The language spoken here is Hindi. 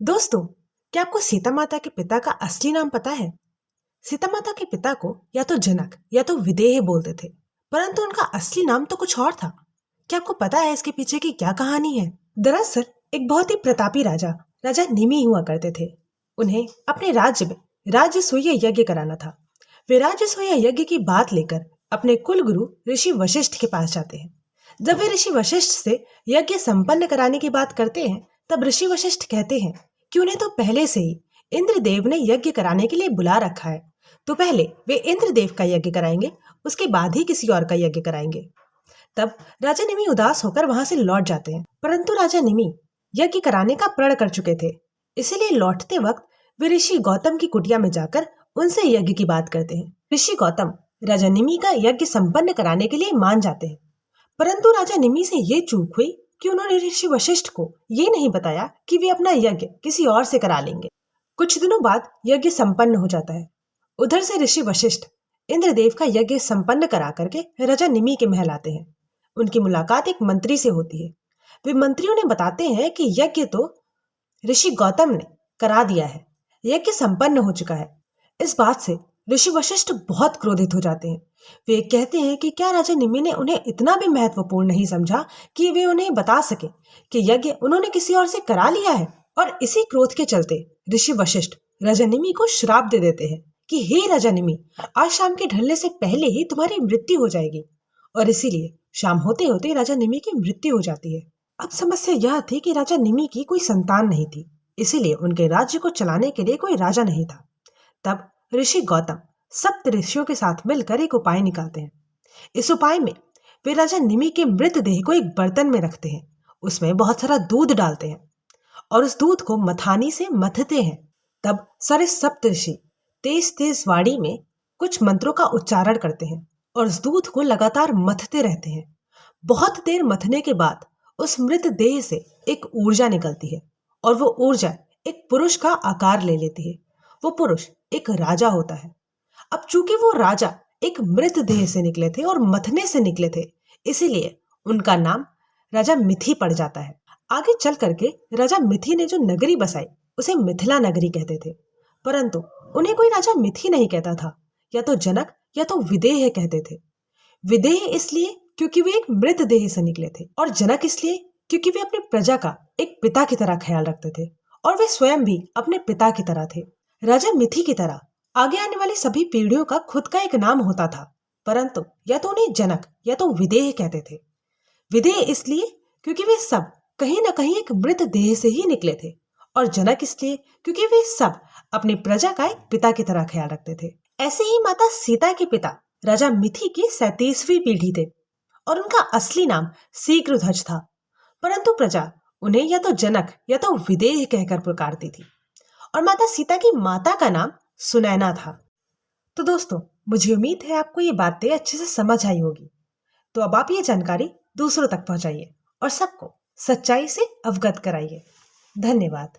दोस्तों, क्या आपको सीता माता के पिता का असली नाम पता है? सीता माता के पिता को या तो जनक या तो विदेह बोलते थे, परंतु उनका असली नाम तो कुछ और था। क्या आपको पता है इसके पीछे की क्या कहानी है? दरअसल एक बहुत ही प्रतापी राजा राजा निमि हुआ करते थे। उन्हें अपने राज्य में राजसूय यज्ञ कराना था। वे राजसूय यज्ञ की बात लेकर अपने कुल गुरु ऋषि वशिष्ठ के पास जाते हैं। जब वे ऋषि वशिष्ठ से यज्ञ संपन्न कराने की बात करते हैं, तब ऋषि वशिष्ठ कहते हैं कि उन्हें तो पहले से ही इंद्रदेव ने यज्ञ कराने के लिए बुला रखा है, तो पहले वे इंद्रदेव का यज्ञ कराएंगे, उसके बाद ही किसी और का यज्ञ कराएंगे। तब राजा निमि उदास होकर वहां से लौट जाते हैं, परंतु राजा निमि यज्ञ कराने का प्रण कर चुके थे। इसीलिए लौटते वक्त वे ऋषि गौतम की कुटिया में जाकर उनसे यज्ञ की बात करते हैं। ऋषि गौतम राजा निमि का यज्ञ संपन्न कराने के लिए मान जाते हैं, परंतु राजा निमि से ये चूक हुई कि उन्होंने ऋषि वशिष्ठ को ये नहीं बताया कि वे अपना यज्ञ किसी और से करा लेंगे। कुछ दिनों बाद यज्ञ संपन्न हो जाता है। उधर से ऋषि वशिष्ठ इंद्रदेव का यज्ञ संपन्न करा करके राजा निमि के महल आते हैं। उनकी मुलाकात एक मंत्री से होती है। वे मंत्री उन्हें बताते हैं कि यज्ञ तो ऋषि गौतम ने करा दिया है, यज्ञ संपन्न हो चुका है। इस बात से ऋषि वशिष्ठ बहुत क्रोधित हो जाते हैं। वे कहते हैं कि क्या राजा निमि ने उन्हें इतना भी महत्वपूर्ण नहीं समझा कि वे उन्हें बता सके कि यज्ञ उन्होंने किसी और से करा लिया है। और इसी क्रोध के चलते ऋषि वशिष्ठ राजा निमि को श्राप दे देते हैं कि हे राजा निमि, आज शाम के ढलने से पहले ही तुम्हारी मृत्यु हो जाएगी। और इसीलिए शाम होते होते राजा निमि की मृत्यु हो जाती है। अब समस्या यह थी कि राजा निमि की कोई संतान नहीं थी, इसीलिए उनके राज्य को चलाने के लिए कोई राजा नहीं था। तब ऋषि गौतम सप्त ऋषियों के साथ मिलकर एक उपाय निकालते हैं। इस उपाय में वे राजा निमि के मृतदेह को एक बर्तन में रखते हैं, उसमें बहुत सारा दूध डालते हैं और उस दूध को मथानी से मथते हैं। तब सारे सप्त ऋषि तेज तेज वाणी में कुछ मंत्रों का उच्चारण करते हैं और उस दूध को लगातार मथते रहते हैं। बहुत देर मथने के बाद उस मृतदेह से एक ऊर्जा निकलती है और वो ऊर्जा एक पुरुष का आकार ले लेती है। वो पुरुष एक राजा होता है। अब चूंकि वो राजा एक मृतदेह से निकले थे और मथने से निकले थे, इसीलिए उनका नाम राजा मिथि पड़ जाता है। आगे चल करके राजा मिथि ने जो नगरी बसाई उसे मिथिला नगरी कहते थे, परंतु उन्हें कोई राजा मिथि नहीं कहता था, या तो जनक या तो विदेह कहते थे। विदेह इसलिए क्योंकि वे एक मृतदेह से निकले थे, और जनक इसलिए क्योंकि वे अपनी प्रजा का एक पिता की तरह ख्याल रखते थे और वे स्वयं भी अपने पिता की तरह थे। राजा मिथि की तरह आगे आने वाली सभी पीढ़ियों का खुद का एक नाम होता था, परंतु या तो उन्हें जनक या तो विदेह कहते थे। विदेह इसलिए क्योंकि वे सब कहीं न कहीं एक मृतदेह से ही निकले थे, और जनक इसलिए क्योंकि वे सब अपनी प्रजा का एक पिता की तरह ख्याल रखते थे। ऐसे ही माता सीता के पिता राजा मिथि की 37वीं पीढ़ी थे और उनका असली नाम शीघ्रध्वज था, परंतु प्रजा उन्हें या तो जनक या तो विदेह कहकर पुकारती थी, और माता सीता की माता का नाम सुनैना था। तो दोस्तों, मुझे उम्मीद है आपको ये बातें अच्छे से समझ आई होगी। तो अब आप ये जानकारी दूसरों तक पहुंचाइए और सबको सच्चाई से अवगत कराइए। धन्यवाद।